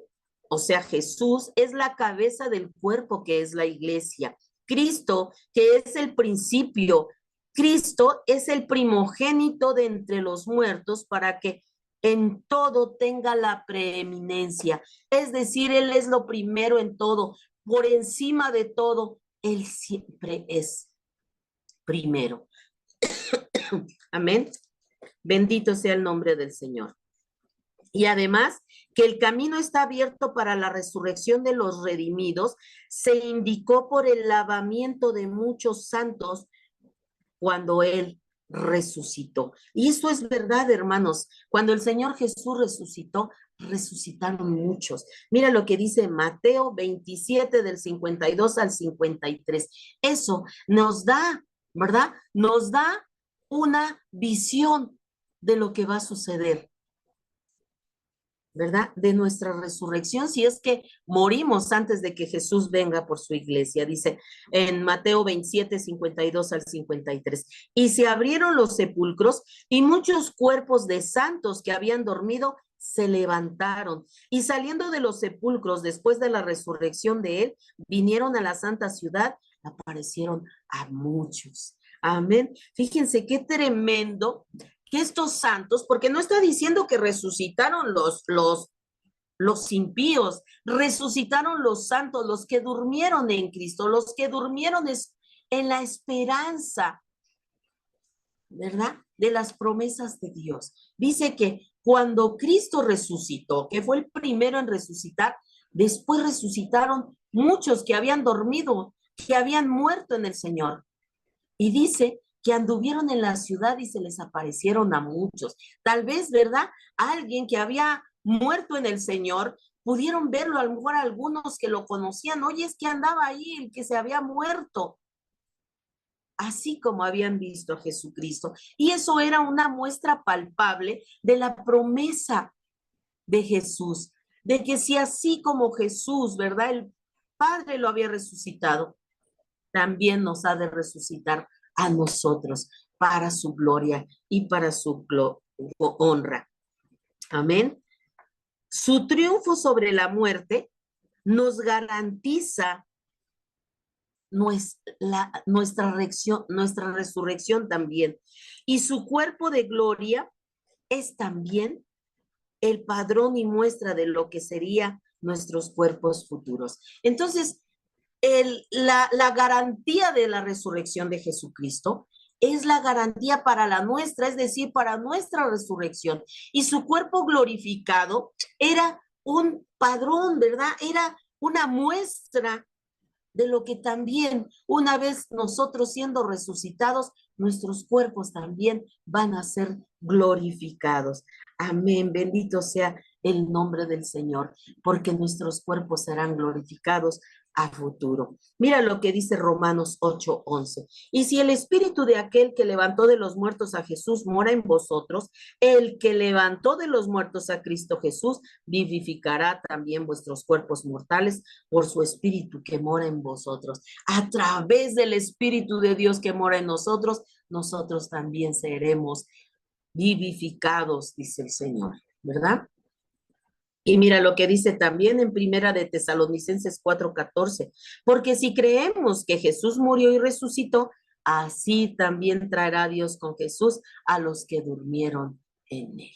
o sea, Jesús, es la cabeza del cuerpo que es la iglesia. Cristo, que es el principio, Cristo es el primogénito de entre los muertos para que en todo tenga la preeminencia. Es decir, Él es lo primero en todo, por encima de todo, Él siempre es primero. Amén. Bendito sea el nombre del Señor. Y además, que el camino está abierto para la resurrección de los redimidos, se indicó por el lavamiento de muchos santos cuando Él resucitó. Y eso es verdad, hermanos. Cuando el Señor Jesús resucitó, resucitaron muchos. Mira lo que dice Mateo 27 del 52 al 53. Eso nos da, ¿verdad? Nos da una visión de lo que va a suceder, ¿verdad? De nuestra resurrección, si es que morimos antes de que Jesús venga por su iglesia. Dice en Mateo 27, 52 al 53. Y se abrieron los sepulcros y muchos cuerpos de santos que habían dormido se levantaron. Y saliendo de los sepulcros después de la resurrección de él, vinieron a la santa ciudad, aparecieron a muchos. Amén. Fíjense qué tremendo que estos santos, porque no está diciendo que resucitaron los impíos, resucitaron los santos, los que durmieron en Cristo, los que durmieron en la esperanza, ¿verdad? De las promesas de Dios. Dice que cuando Cristo resucitó, que fue el primero en resucitar, después resucitaron muchos que habían dormido, que habían muerto en el Señor. Y dice que anduvieron en la ciudad y se les aparecieron a muchos. Tal vez, ¿verdad? Alguien que había muerto en el Señor, pudieron verlo, a lo mejor algunos que lo conocían. Oye, es que andaba ahí el que se había muerto, así como habían visto a Jesucristo. Y eso era una muestra palpable de la promesa de Jesús, de que si así como Jesús, ¿verdad? El Padre lo había resucitado, también nos ha de resucitar a nosotros para su gloria y para su honra. Amén. Su triunfo sobre la muerte nos garantiza nuestra resurrección también. Y su cuerpo de gloria es también el padrón y muestra de lo que serían nuestros cuerpos futuros. Entonces, la garantía de la resurrección de Jesucristo es la garantía para la nuestra, es decir, para nuestra resurrección. Y su cuerpo glorificado era un padrón, ¿verdad? Era una muestra de lo que también, una vez nosotros siendo resucitados, nuestros cuerpos también van a ser glorificados. Amén, bendito sea el nombre del Señor, porque nuestros cuerpos serán glorificados a futuro. Mira lo que dice Romanos 8:11. Y si el espíritu de aquel que levantó de los muertos a Jesús mora en vosotros, el que levantó de los muertos a Cristo Jesús vivificará también vuestros cuerpos mortales por su espíritu que mora en vosotros. A través del espíritu de Dios que mora en nosotros, nosotros también seremos vivificados, dice el Señor, ¿verdad? Y mira lo que dice también en Primera de Tesalonicenses 4:14, porque si creemos que Jesús murió y resucitó, así también traerá Dios con Jesús a los que durmieron en él.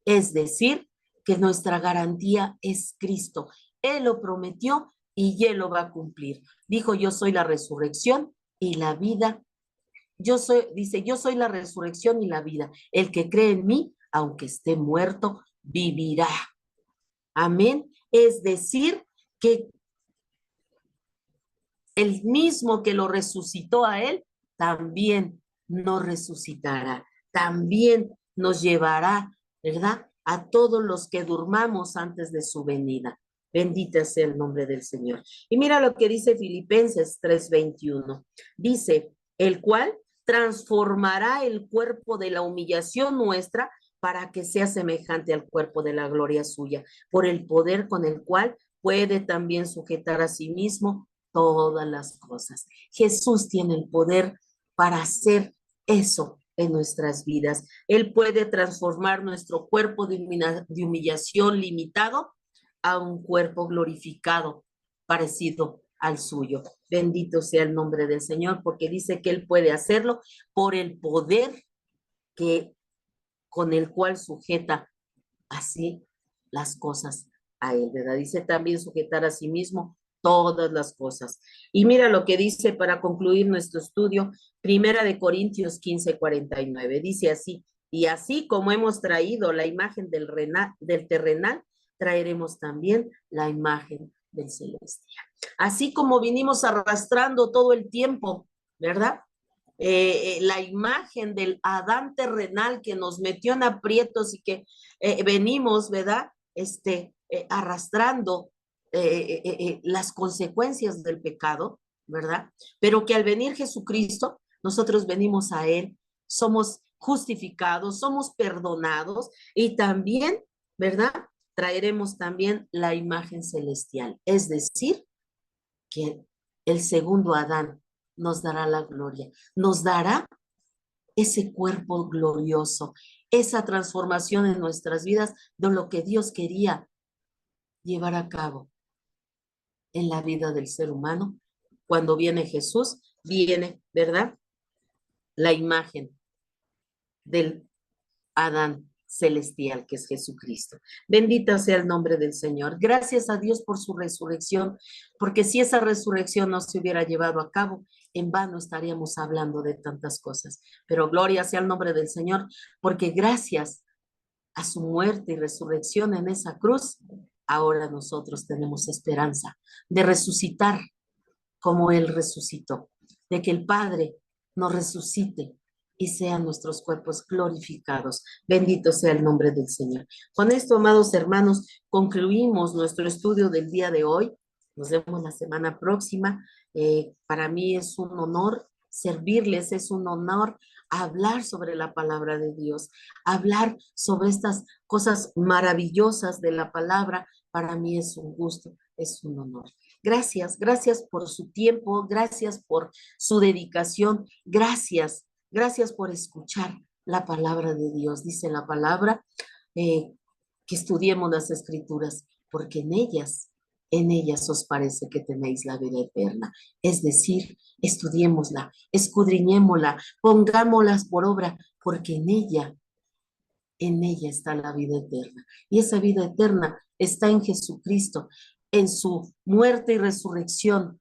Es decir, que nuestra garantía es Cristo. Él lo prometió y él lo va a cumplir. Dijo, yo soy la resurrección y la vida. Dice, yo soy la resurrección y la vida. El que cree en mí, aunque esté muerto, vivirá. Amén. Es decir, que el mismo que lo resucitó a él, también nos resucitará, también nos llevará, ¿verdad? A todos los que durmamos antes de su venida. Bendito sea el nombre del Señor. Y mira lo que dice Filipenses 3:21. Dice, el cual transformará el cuerpo de la humillación nuestra para que sea semejante al cuerpo de la gloria suya, por el poder con el cual puede también sujetar a sí mismo todas las cosas. Jesús tiene el poder para hacer eso en nuestras vidas. Él puede transformar nuestro cuerpo de humillación limitado a un cuerpo glorificado, parecido al suyo. Bendito sea el nombre del Señor, porque dice que Él puede hacerlo por el poder que, con el cual sujeta así las cosas a Él, ¿verdad? Dice también sujetar a sí mismo todas las cosas. Y mira lo que dice para concluir nuestro estudio, Primera de Corintios 15:49. Dice así, y así como hemos traído la imagen del terrenal, traeremos también la imagen del celestial. Así como vinimos arrastrando todo el tiempo, ¿verdad? La imagen del Adán terrenal que nos metió en aprietos y que venimos, ¿verdad? Arrastrando las consecuencias del pecado, ¿verdad? Pero que al venir Jesucristo, nosotros venimos a Él, somos justificados, somos perdonados y también, ¿verdad? Traeremos también la imagen celestial, es decir, que el segundo Adán nos dará la gloria, nos dará ese cuerpo glorioso, esa transformación en nuestras vidas de lo que Dios quería llevar a cabo en la vida del ser humano. Cuando viene Jesús, viene, ¿verdad? La imagen del Adán celestial, que es Jesucristo. Bendito sea el nombre del Señor. Gracias a Dios por su resurrección, porque si esa resurrección no se hubiera llevado a cabo, en vano estaríamos hablando de tantas cosas. Pero gloria sea el nombre del Señor, porque gracias a su muerte y resurrección en esa cruz, ahora nosotros tenemos esperanza de resucitar como Él resucitó, de que el Padre nos resucite y sean nuestros cuerpos glorificados. Bendito sea el nombre del Señor. Con esto, amados hermanos, concluimos nuestro estudio del día de hoy. Nos vemos la semana próxima. Para mí es un honor servirles, es un honor hablar sobre la palabra de Dios, hablar sobre estas cosas maravillosas de la palabra. Para mí es un gusto, es un honor. Gracias, gracias por su tiempo, gracias por su dedicación, gracias por escuchar la palabra de Dios. Dice la palabra que estudiemos las escrituras, porque en ellas os parece que tenéis la vida eterna. Es decir, estudiémosla, escudriñémosla, pongámoslas por obra, porque en ella está la vida eterna. Y esa vida eterna está en Jesucristo, en su muerte y resurrección,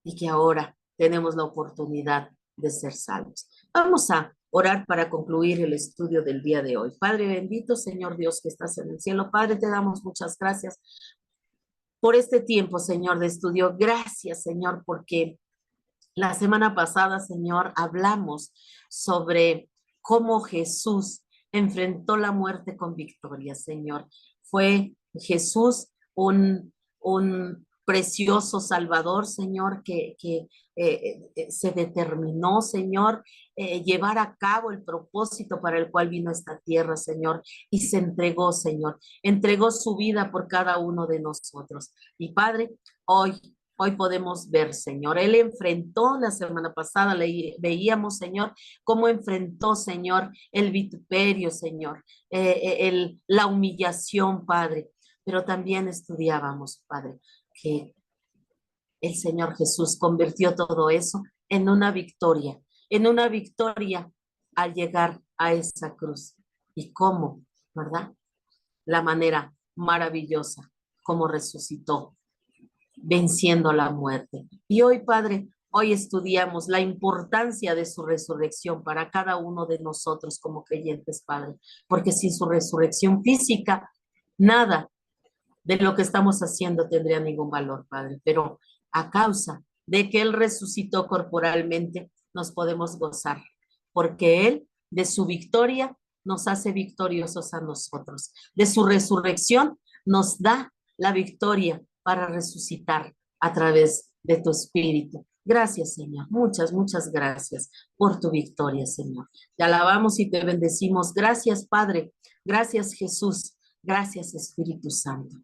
y que ahora tenemos la oportunidad de ser salvos. Vamos a orar para concluir el estudio del día de hoy. Padre bendito, Señor Dios que estás en el cielo, Padre, te damos muchas gracias por este tiempo, Señor, de estudio. Gracias, Señor, porque la semana pasada, Señor, hablamos sobre cómo Jesús enfrentó la muerte con victoria, Señor. Fue Jesús un precioso Salvador, Señor, se determinó, Señor, llevar a cabo el propósito para el cual vino a esta tierra, Señor, y se entregó, Señor, entregó su vida por cada uno de nosotros. Y Padre, hoy hoy podemos ver, Señor. Él enfrentó la semana pasada, veíamos, Señor, cómo enfrentó, Señor, el vituperio, Señor, la humillación, Padre. Pero también estudiábamos, Padre, que el Señor Jesús convirtió todo eso en una victoria al llegar a esa cruz. ¿Y cómo? ¿Verdad? La manera maravillosa como resucitó, venciendo la muerte. Y hoy, Padre, hoy estudiamos la importancia de su resurrección para cada uno de nosotros como creyentes, Padre, porque sin su resurrección física, nada de lo que estamos haciendo tendría ningún valor, Padre, pero a causa de que Él resucitó corporalmente, nos podemos gozar, porque Él, de su victoria, nos hace victoriosos a nosotros. De su resurrección, nos da la victoria para resucitar a través de tu Espíritu. Gracias, Señor. Muchas, muchas gracias por tu victoria, Señor. Te alabamos y te bendecimos. Gracias, Padre. Gracias, Jesús. Gracias, Espíritu Santo.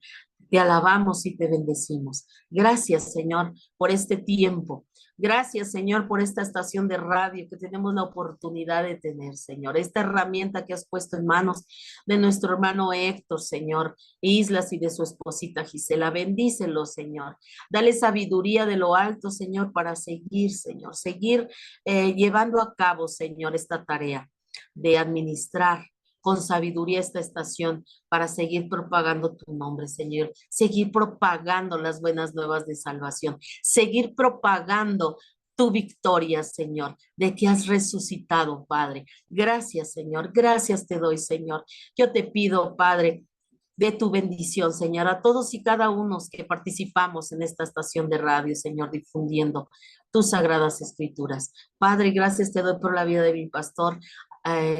Te alabamos y te bendecimos. Gracias, Señor, por este tiempo. Gracias, Señor, por esta estación de radio que tenemos la oportunidad de tener, Señor. Esta herramienta que has puesto en manos de nuestro hermano Héctor, Señor, Islas y de su esposita Gisela. Bendícelo, Señor. Dale sabiduría de lo alto, Señor, para seguir, Señor. Seguir llevando a cabo, Señor, esta tarea de administrar con sabiduría esta estación para seguir propagando tu nombre, Señor, seguir propagando las buenas nuevas de salvación, seguir propagando tu victoria, Señor, de que has resucitado, Padre. Gracias, Señor, gracias te doy, Señor. Yo te pido, Padre, de tu bendición, Señor, a todos y cada uno que participamos en esta estación de radio, Señor, difundiendo tus sagradas escrituras. Padre, gracias te doy por la vida de mi pastor,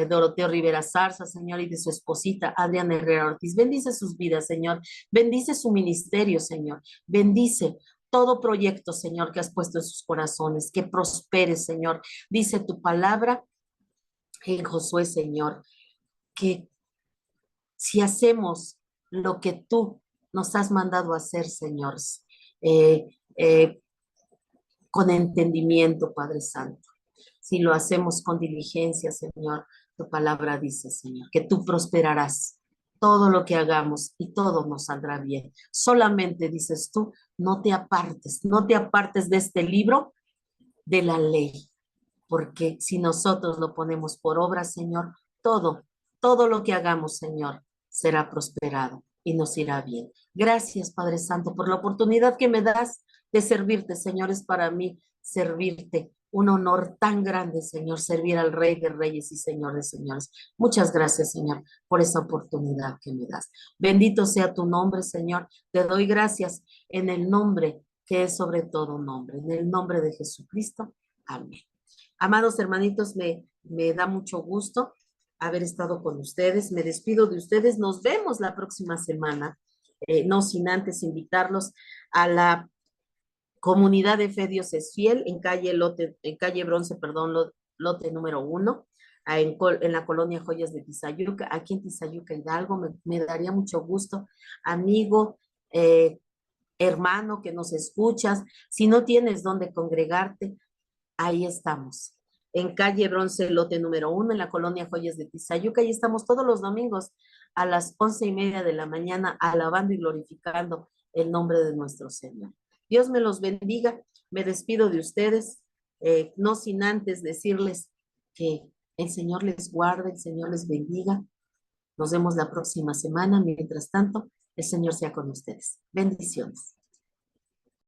Doroteo Rivera Zarza, Señor, y de su esposita, Adriana Herrera Ortiz. Bendice sus vidas, Señor. Bendice su ministerio, Señor. Bendice todo proyecto, Señor, que has puesto en sus corazones. Que prospere, Señor. Dice tu palabra en Josué, Señor, que si hacemos lo que tú nos has mandado a hacer, Señor, eh, eh, con entendimiento, Padre Santo. Si lo hacemos con diligencia, Señor, tu palabra dice, Señor, que tú prosperarás todo lo que hagamos y todo nos saldrá bien. Solamente dices tú, no te apartes de este libro de la ley, porque si nosotros lo ponemos por obra, Señor, todo lo que hagamos, Señor, será prosperado y nos irá bien. Gracias, Padre Santo, por la oportunidad que me das de servirte, Señor. Es para mí servirte un honor tan grande, Señor, servir al Rey de Reyes y Señor de Señores. Muchas gracias, Señor, por esa oportunidad que me das. Bendito sea tu nombre, Señor. Te doy gracias en el nombre que es sobre todo nombre, en el nombre de Jesucristo. Amén. Amados hermanitos, me da mucho gusto haber estado con ustedes. Me despido de ustedes. Nos vemos la próxima semana. No sin antes invitarlos a la comunidad de Fe Dios es Fiel en calle Bronce, perdón, lote número 1, en la colonia Joyas de Tizayuca, aquí en Tizayuca, Hidalgo. Me daría mucho gusto, amigo, hermano que nos escuchas. Si no tienes dónde congregarte, ahí estamos. En calle Bronce, lote número 1, en la colonia Joyas de Tizayuca. Ahí estamos todos los domingos a las 11:30 de la mañana, alabando y glorificando el nombre de nuestro Señor. Dios me los bendiga. Me despido de ustedes, no sin antes decirles que el Señor les guarde, el Señor les bendiga. Nos vemos la próxima semana. Mientras tanto, el Señor sea con ustedes. Bendiciones.